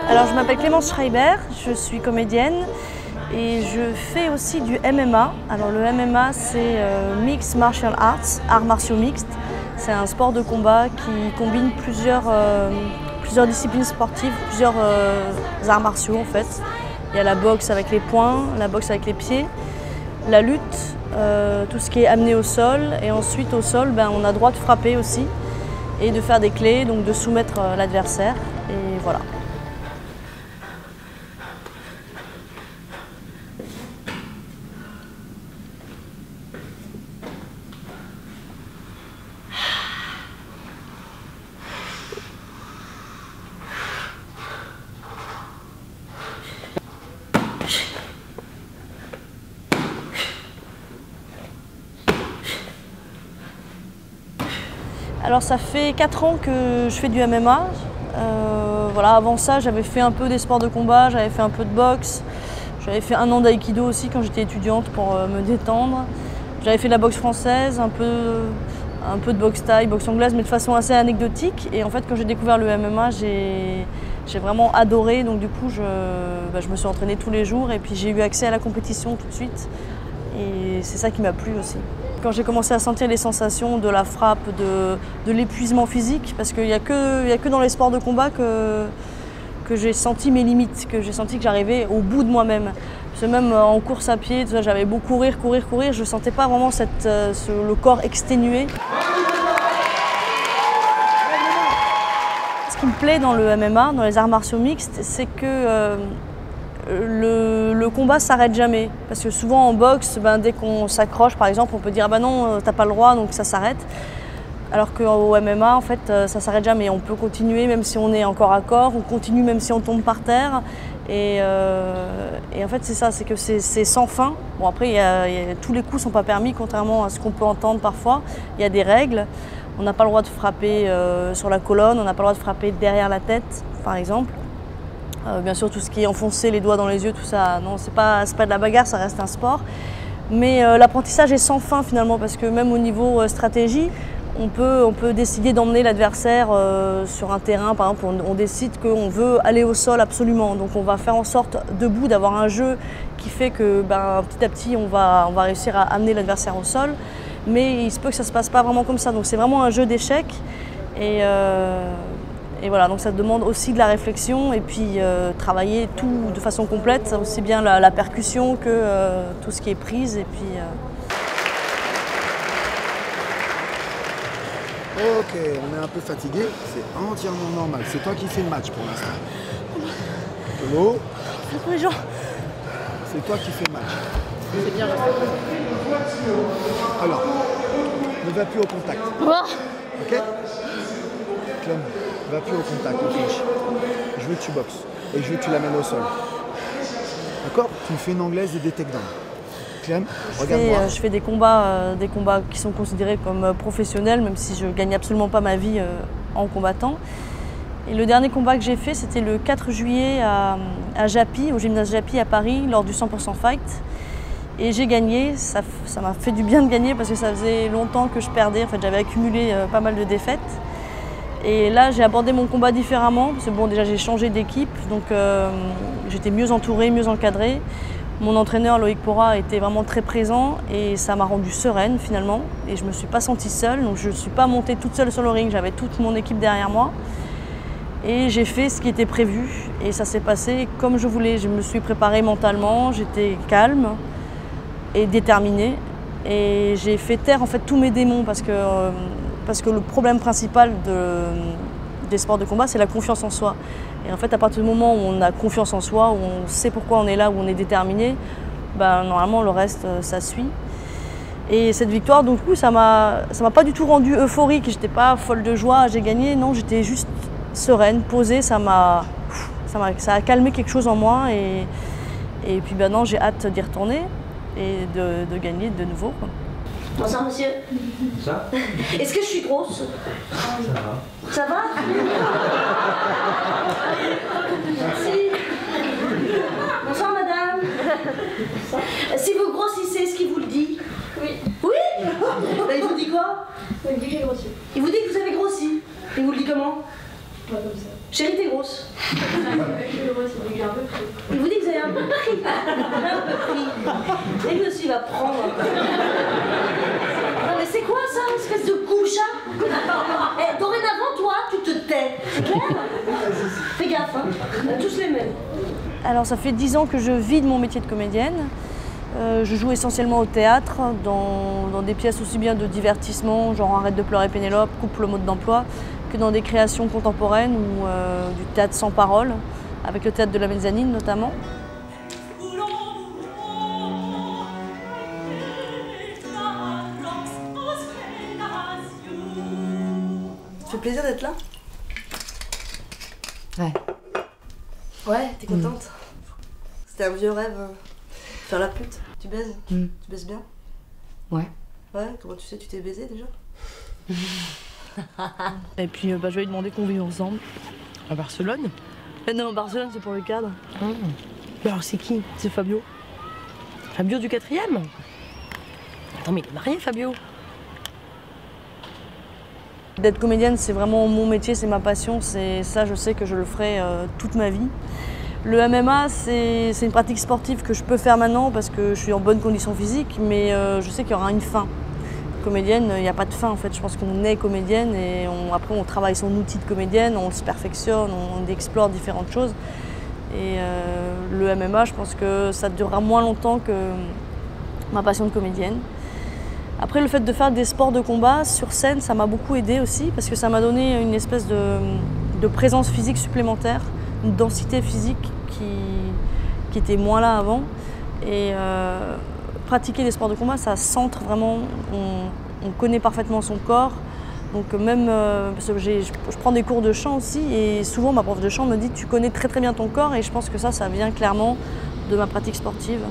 Alors je m'appelle Clémence Schreiber, je suis comédienne et je fais aussi du MMA. Alors le MMA c'est Mixed Martial Arts, arts martiaux mixtes. C'est un sport de combat qui combine plusieurs disciplines sportives, plusieurs arts martiaux en fait. Il y a la boxe avec les poings, la boxe avec les pieds, la lutte, tout ce qui est amené au sol et ensuite au sol on a droit de frapper aussi et de faire des clés, donc de soumettre l'adversaire et voilà. Alors ça fait 4 ans que je fais du MMA. Voilà, avant ça, j'avais fait un peu des sports de combat, j'avais fait un peu de boxe. J'avais fait 1 an d'aïkido aussi quand j'étais étudiante pour me détendre. J'avais fait de la boxe française, un peu de boxe thaï, boxe anglaise, mais de façon assez anecdotique. Et en fait, quand j'ai découvert le MMA, j'ai vraiment adoré. Donc du coup, je me suis entraînée tous les jours et puis j'ai eu accès à la compétition tout de suite. Et c'est ça qui m'a plu aussi. Quand j'ai commencé à sentir les sensations de la frappe, de l'épuisement physique, parce qu'il n'y a que dans les sports de combat que j'ai senti mes limites, que j'ai senti que j'arrivais au bout de moi-même. Parce que même en course à pied, j'avais beau courir, je ne sentais pas vraiment le corps exténué. Ce qui me plaît dans le MMA, dans les arts martiaux mixtes, c'est que le combat s'arrête jamais. Parce que souvent en boxe, dès qu'on s'accroche par exemple, on peut dire ah non, t'as pas le droit, donc ça s'arrête. Alors qu'au MMA, en fait, ça s'arrête jamais. On peut continuer même si on est encore à corps, on continue même si on tombe par terre. Et en fait, c'est ça, c'est que c'est sans fin. Bon, après, tous les coups ne sont pas permis, contrairement à ce qu'on peut entendre parfois. Il y a des règles. On n'a pas le droit de frapper sur la colonne, on n'a pas le droit de frapper derrière la tête, par exemple. Bien sûr, tout ce qui est enfoncer les doigts dans les yeux, tout ça, non, c'est pas de la bagarre, ça reste un sport. Mais l'apprentissage est sans fin finalement, parce que même au niveau stratégie, on peut décider d'emmener l'adversaire sur un terrain. Par exemple, on décide qu'on veut aller au sol absolument. Donc on va faire en sorte debout d'avoir un jeu qui fait que petit à petit, on va réussir à amener l'adversaire au sol. Mais il se peut que ça ne se passe pas vraiment comme ça. Donc c'est vraiment un jeu d'échecs. Et voilà, donc ça demande aussi de la réflexion et puis travailler tout de façon complète, aussi bien la percussion que tout ce qui est prise. Et puis, Ok, on est un peu fatigué, c'est entièrement normal. C'est toi qui fais le match pour l'instant. Hello. les gens. C'est toi qui fais le match. C'est bien. Alors, ne va plus au contact. Ok? Clem, ne va plus au contact, on fiche. Je veux que tu boxes et je veux que tu l'amènes au sol. D'accord? Tu me fais une anglaise et des takedowns. Clem, regarde-moi. Je fais des combats qui sont considérés comme professionnels, même si je ne gagne absolument pas ma vie en combattant. Et le dernier combat que j'ai fait, c'était le 4 juillet à Japy, au gymnase Japy à Paris, lors du 100% Fight. Et j'ai gagné, ça m'a fait du bien de gagner parce que ça faisait longtemps que je perdais, en fait j'avais accumulé pas mal de défaites. Et là j'ai abordé mon combat différemment, parce que bon déjà j'ai changé d'équipe, donc j'étais mieux entourée, mieux encadrée. Mon entraîneur Loïc Pora était vraiment très présent et ça m'a rendue sereine finalement. Et je ne me suis pas sentie seule, donc je ne suis pas montée toute seule sur le ring, j'avais toute mon équipe derrière moi. Et j'ai fait ce qui était prévu et ça s'est passé comme je voulais. Je me suis préparée mentalement, j'étais calme et déterminée. Et j'ai fait taire en fait tous mes démons parce que le problème principal des sports de combat, c'est la confiance en soi. Et en fait, à partir du moment où on a confiance en soi, où on sait pourquoi on est là, où on est déterminé, ben, normalement le reste ça suit. Et cette victoire, donc, du coup, ça m'a pas du tout rendue euphorique, j'étais pas folle de joie, j'ai gagné, non, j'étais juste sereine, posée, ça a calmé quelque chose en moi et puis maintenant j'ai hâte d'y retourner et de gagner de nouveau, quoi. Bonsoir monsieur. Ça? Est-ce que je suis grosse? Ça va. Ça va? Merci. Bonsoir madame. Si vous grossissez, est-ce qu'il vous le dit? Oui. Oui? Ben, il vous dit quoi? Il me dit que j'ai grossi. Il vous dit que vous avez grossi. Il vous le dit comment? Pas comme ça. Chérie, t'es grosse. Il me dit que j'ai grossi, il me dit que j'ai un peu pris. Il vous dit que vous avez un peu pris. Un peu pris. Et lui aussi, il va prendre. Non mais c'est quoi ça, espèce de coucha? Eh, dorénavant, toi, tu te tais. C'est clair? Fais gaffe, hein. On a tous les mêmes. Alors ça fait 10 ans que je vis de mon métier de comédienne. Je joue essentiellement au théâtre, dans des pièces aussi bien de divertissement, genre Arrête de pleurer Pénélope, Couple mode d'emploi, que dans des créations contemporaines ou du théâtre sans parole, avec le théâtre de la Mezzanine notamment. Ça fait plaisir d'être là? Ouais. Ouais, t'es contente? C'était un vieux rêve, faire la pute. Tu baises? Tu baises bien? Ouais. Ouais, comment tu sais, tu t'es baisé déjà? Et puis je vais lui demander qu'on vive ensemble. À Barcelone? Non, Barcelone c'est pour le cadre. Mais alors c'est qui? C'est Fabio. Fabio du 4e? Attends, mais il est marié, Fabio? D'être comédienne, c'est vraiment mon métier, c'est ma passion. C'est ça, je sais que je le ferai toute ma vie. Le MMA, c'est une pratique sportive que je peux faire maintenant parce que je suis en bonne condition physique, mais je sais qu'il y aura une fin. Comédienne, il n'y a pas de fin en fait. Je pense qu'on est comédienne et après on travaille son outil de comédienne, on se perfectionne, on explore différentes choses. Et le MMA, je pense que ça durera moins longtemps que ma passion de comédienne. Après, le fait de faire des sports de combat sur scène, ça m'a beaucoup aidé aussi parce que ça m'a donné une espèce de présence physique supplémentaire, une densité physique qui était moins là avant. Et pratiquer des sports de combat, ça centre vraiment, on connaît parfaitement son corps. Donc même, parce que je prends des cours de chant aussi et souvent ma prof de chant me dit tu connais très très bien ton corps et je pense que ça vient clairement de ma pratique sportive.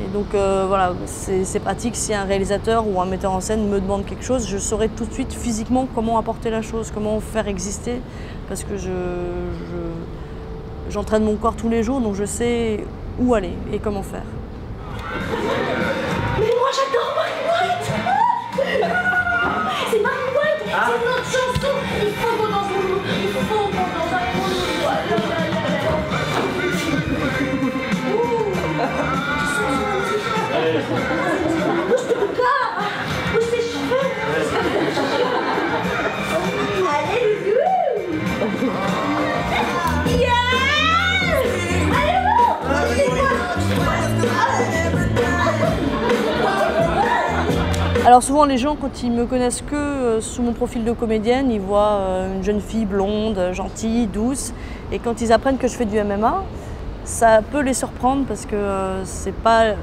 Et donc voilà, c'est pratique si un réalisateur ou un metteur en scène me demande quelque chose, je saurai tout de suite physiquement comment apporter la chose, comment faire exister parce que j'entraîne mon corps tous les jours donc je sais où aller et comment faire. Mais moi j'adore Marie White. C'est Marie White, c'est notre chanson. Il faut qu'on danse mon loup, il faut qu'on danse avec mon loup. Bouge ton corps, bouge tes cheveux. Allez Loulou. Yes. Alors souvent les gens quand ils me connaissent que sous mon profil de comédienne, ils voient une jeune fille blonde, gentille, douce et quand ils apprennent que je fais du MMA, ça peut les surprendre parce que c'est pas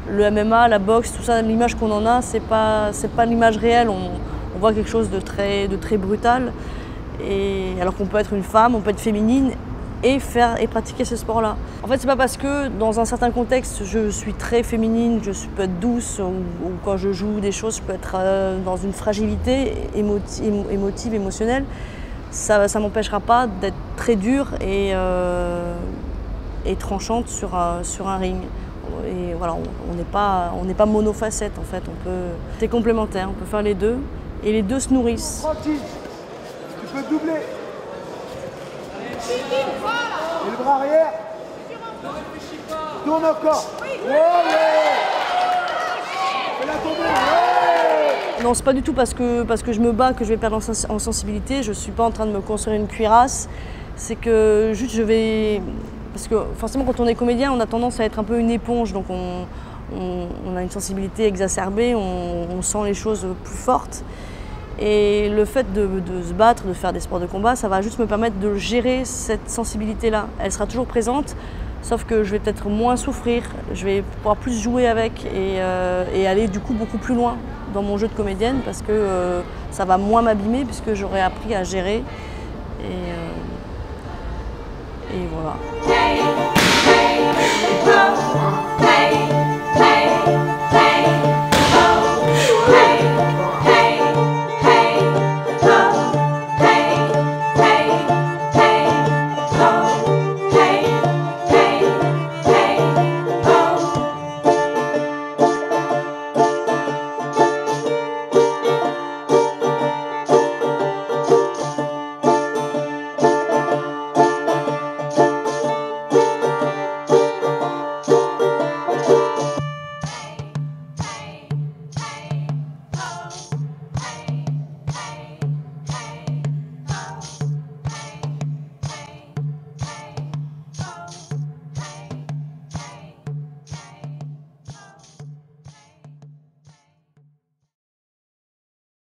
le MMA, la boxe, tout ça, l'image qu'on en a, c'est pas l'image réelle, on voit quelque chose de très brutal et alors qu'on peut être une femme, on peut être féminine et pratiquer ce sport-là. En fait, c'est pas parce que dans un certain contexte, je suis très féminine, peux être douce, ou quand je joue des choses, je peux être dans une fragilité émotive, émotionnelle, ça m'empêchera pas d'être très dure et tranchante sur un ring. Et voilà, on n'est pas monofacette en fait, c'est complémentaire, on peut faire les deux, et les deux se nourrissent. Tranquille, tu peux doubler. Et le bras arrière. Tourne encore. Ouais. Fais-la tomber. Ouais. Non, c'est pas du tout parce que je me bats que je vais perdre en sensibilité. Je suis pas en train de me construire une cuirasse. C'est que juste parce que forcément quand on est comédien, on a tendance à être un peu une éponge. Donc on a une sensibilité exacerbée, on sent les choses plus fortes. Et le fait de se battre, de faire des sports de combat, ça va juste me permettre de gérer cette sensibilité-là. Elle sera toujours présente, sauf que je vais peut-être moins souffrir, je vais pouvoir plus jouer avec et aller du coup beaucoup plus loin dans mon jeu de comédienne parce que ça va moins m'abîmer puisque j'aurai appris à gérer et voilà.